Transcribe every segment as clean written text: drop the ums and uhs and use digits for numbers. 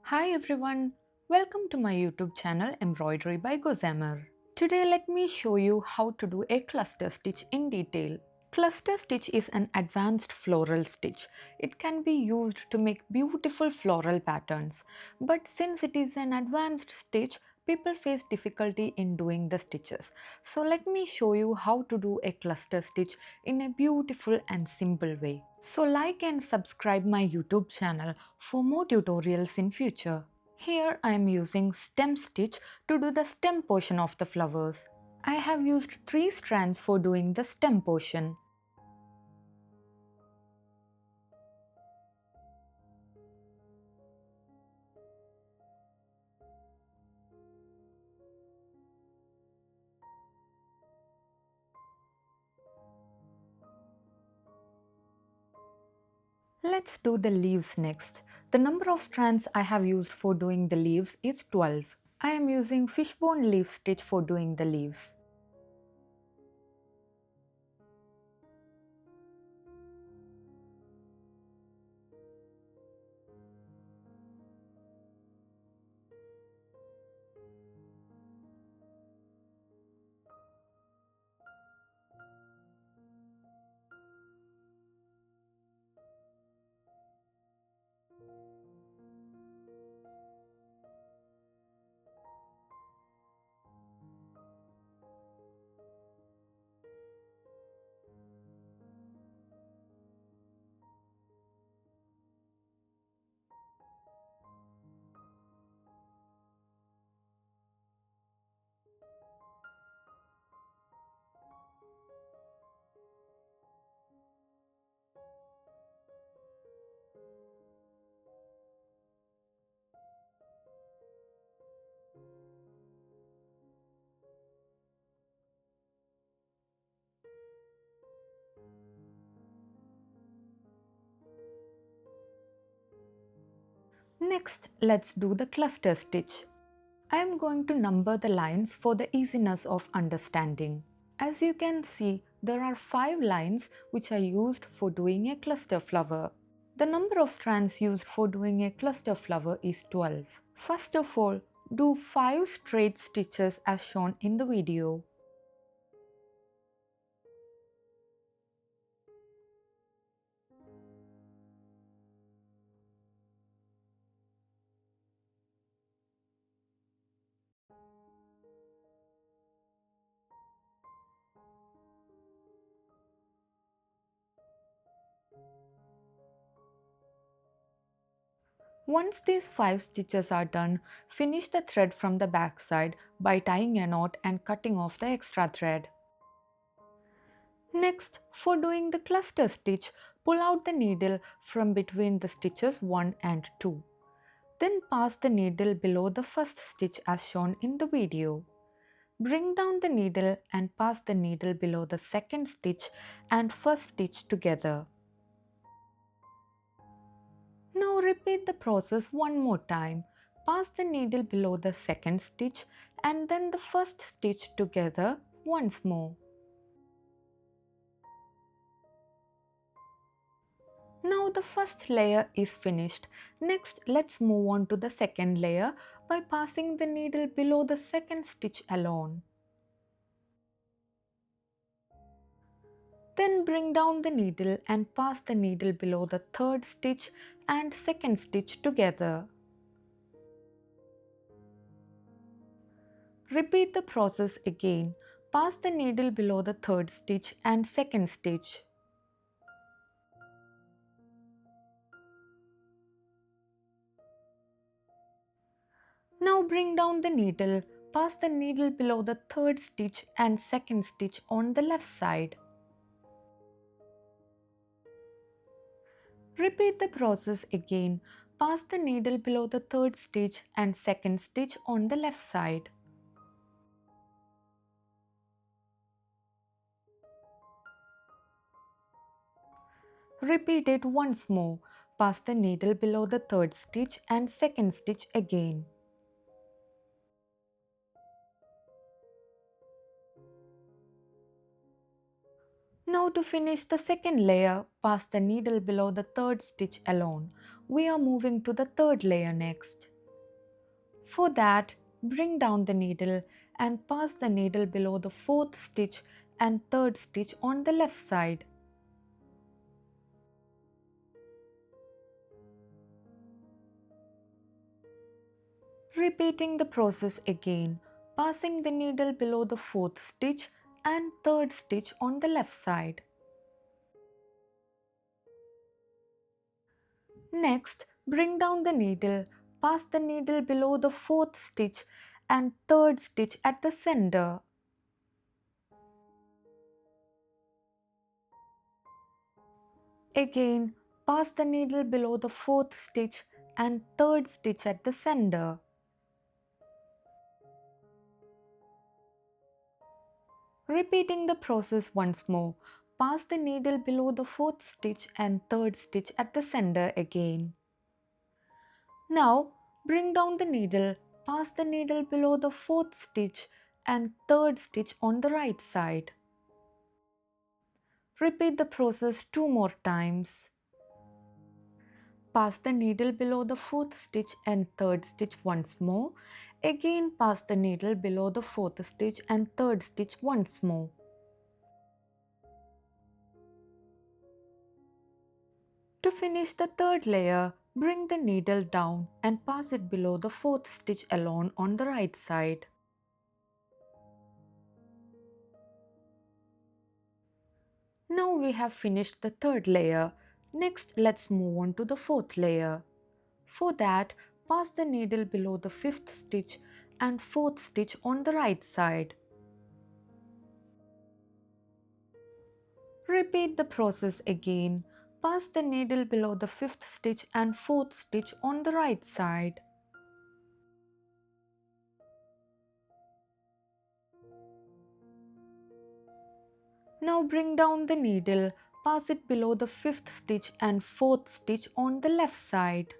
Hi everyone, welcome to my YouTube channel Embroidery by Gossamer. Today let me show you how to do a cluster stitch in detail. Cluster stitch is an advanced floral stitch. It can be used to make beautiful floral patterns, but since it is an advanced stitch, people face difficulty in doing the stitches. So let me show you how to do a cluster stitch in a beautiful and simple way. So like and subscribe my YouTube channel for more tutorials in future. Here I am using stem stitch to do the stem portion of the flowers. I have used 3 strands for doing the stem portion. Let's do the leaves next. The number of strands I have used for doing the leaves is 12. I am using fishbone leaf stitch for doing the leaves. Next, let's do the cluster stitch. I am going to number the lines for the easiness of understanding. As you can see, there are 5 lines which are used for doing a cluster flower. The number of strands used for doing a cluster flower is 12. First of all, do 5 straight stitches as shown in the video. Once these 5 stitches are done, finish the thread from the back side by tying a knot and cutting off the extra thread. Next, for doing the cluster stitch, pull out the needle from between the stitches 1 and 2. Then pass the needle below the first stitch as shown in the video. Bring down the needle and pass the needle below the second stitch and first stitch together. Now repeat the process one more time. Pass the needle below the second stitch and then the first stitch together once more. Now the first layer is finished. Next, let's move on to the second layer by passing the needle below the second stitch alone. Then bring down the needle and pass the needle below the third stitch and second stitch together. Repeat the process again. Pass the needle below the third stitch and second stitch. Now bring down the needle, pass the needle below the third stitch and second stitch on the left side. Repeat the process again. Pass the needle below the third stitch and second stitch on the left side. Repeat it once more. Pass the needle below the third stitch and second stitch again. Now to finish the second layer, pass the needle below the third stitch alone. We are moving to the third layer next. For that, bring down the needle and pass the needle below the fourth stitch and third stitch on the left side. Repeating the process again, passing the needle below the fourth stitch and third stitch on the left side. Next, bring down the needle, pass the needle below the fourth stitch and third stitch at the center. Again, pass the needle below the fourth stitch and third stitch at the center. Repeating the process once more, pass the needle below the fourth stitch and third stitch at the center again. Now, bring down the needle, pass the needle below the fourth stitch and third stitch on the right side. Repeat the process 2 more times. Pass the needle below the fourth stitch and third stitch once more. Again, pass the needle below the fourth stitch and third stitch once more. To finish the third layer, bring the needle down and pass it below the fourth stitch alone on the right side. Now we have finished the third layer. Next, let's move on to the fourth layer. For that, pass the needle below the fifth stitch and fourth stitch on the right side. Repeat the process again. Pass the needle below the fifth stitch and fourth stitch on the right side. Now bring down the needle, pass it below the fifth stitch and fourth stitch on the left side.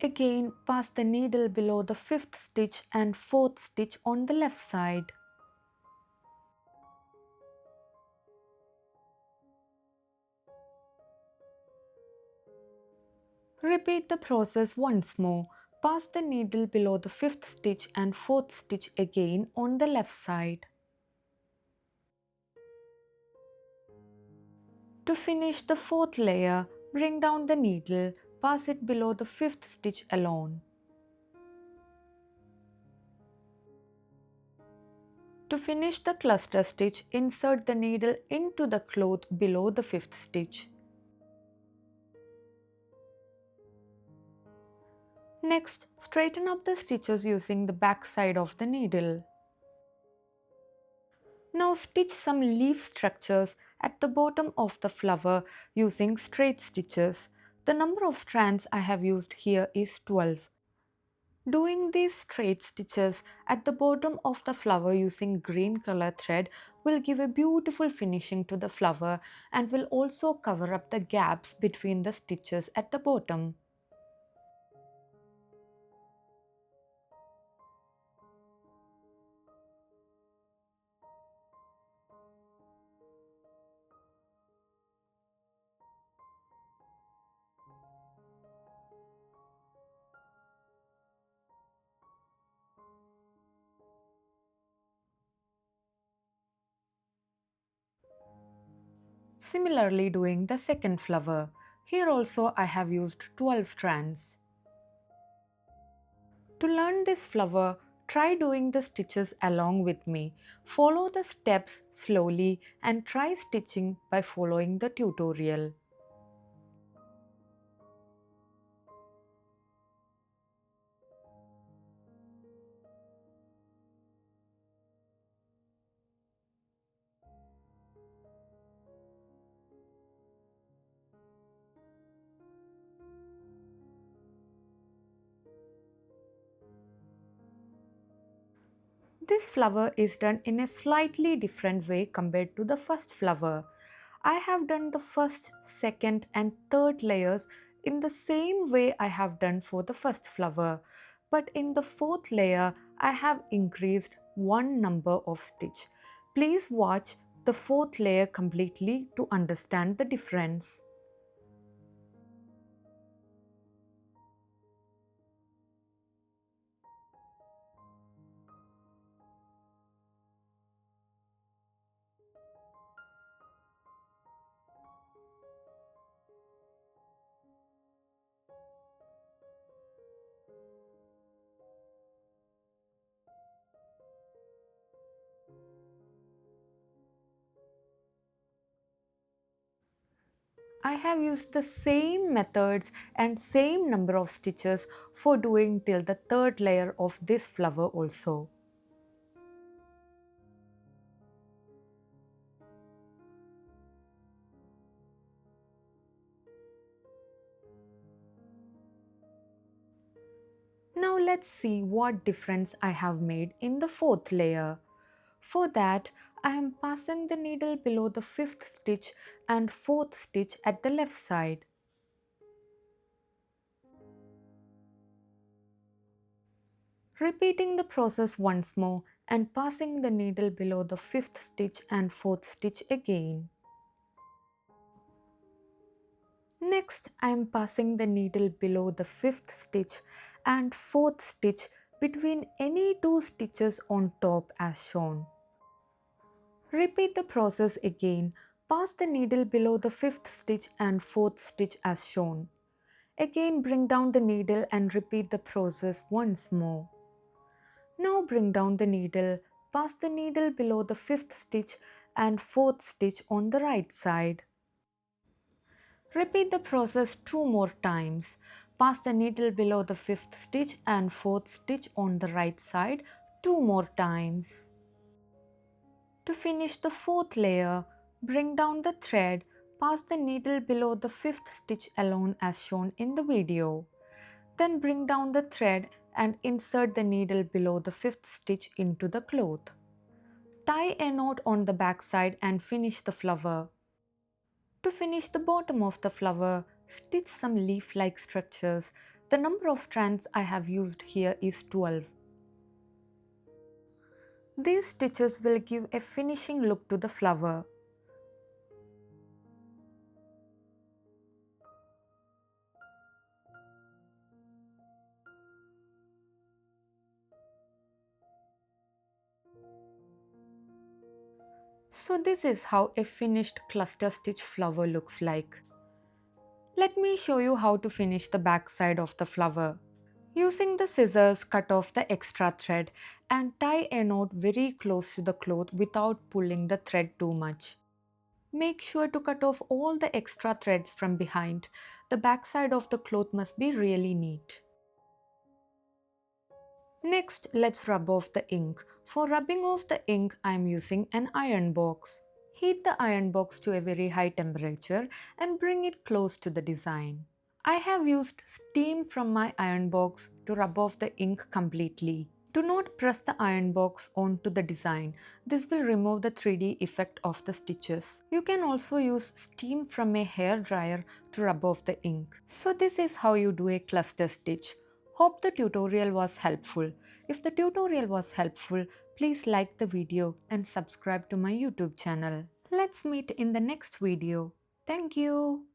Again, pass the needle below the fifth stitch and fourth stitch on the left side. Repeat the process once more. Pass the needle below the fifth stitch and fourth stitch again on the left side. To finish the fourth layer, bring down the needle, pass it below the fifth stitch alone. To finish the cluster stitch, insert the needle into the cloth below the fifth stitch. Next, straighten up the stitches using the back side of the needle. Now stitch some leaf structures at the bottom of the flower using straight stitches. The number of strands I have used here is 12. Doing these straight stitches at the bottom of the flower using green color thread will give a beautiful finishing to the flower and will also cover up the gaps between the stitches at the bottom. Similarly doing the second flower. Here also I have used 12 strands. To learn this flower, try doing the stitches along with me. Follow the steps slowly and try stitching by following the tutorial. This flower is done in a slightly different way compared to the first flower. I have done the first, second and third layers in the same way I have done for the first flower. But in the fourth layer, I have increased one number of stitch. Please watch the fourth layer completely to understand the difference. I have used the same methods and same number of stitches for doing till the third layer of this flower also. Now let's see what difference I have made in the fourth layer. For that, I am passing the needle below the fifth stitch and fourth stitch at the left side. Repeating the process once more and passing the needle below the fifth stitch and fourth stitch again. Next, I am passing the needle below the fifth stitch and fourth stitch between any two stitches on top as shown. Repeat the process again. Pass the needle below the fifth stitch and fourth stitch as shown. Again bring down the needle and repeat the process once more. Now bring down the needle, pass the needle below the fifth stitch and fourth stitch on the right side. Repeat the process two more times. Pass the needle below the fifth stitch and fourth stitch on the right side two more times. To finish the fourth layer, bring down the thread, pass the needle below the fifth stitch alone as shown in the video. Then bring down the thread and insert the needle below the fifth stitch into the cloth. Tie a knot on the back side and finish the flower. To finish the bottom of the flower, stitch some leaf-like structures. The number of strands I have used here is 12. These stitches will give a finishing look to the flower. So this is how a finished cluster stitch flower looks like. Let me show you how to finish the back side of the flower. Using the scissors, cut off the extra thread and tie a knot very close to the cloth without pulling the thread too much. Make sure to cut off all the extra threads from behind. The back side of the cloth must be really neat. Next, let's rub off the ink. For rubbing off the ink, I am using an iron box. Heat the iron box to a very high temperature and bring it close to the design. I have used steam from my iron box to rub off the ink completely. Do not press the iron box onto the design. This will remove the 3D effect of the stitches. You can also use steam from a hair dryer to rub off the ink. So this is how you do a cluster stitch. Hope the tutorial was helpful. If the tutorial was helpful, please like the video and subscribe to my YouTube channel. Let's meet in the next video. Thank you.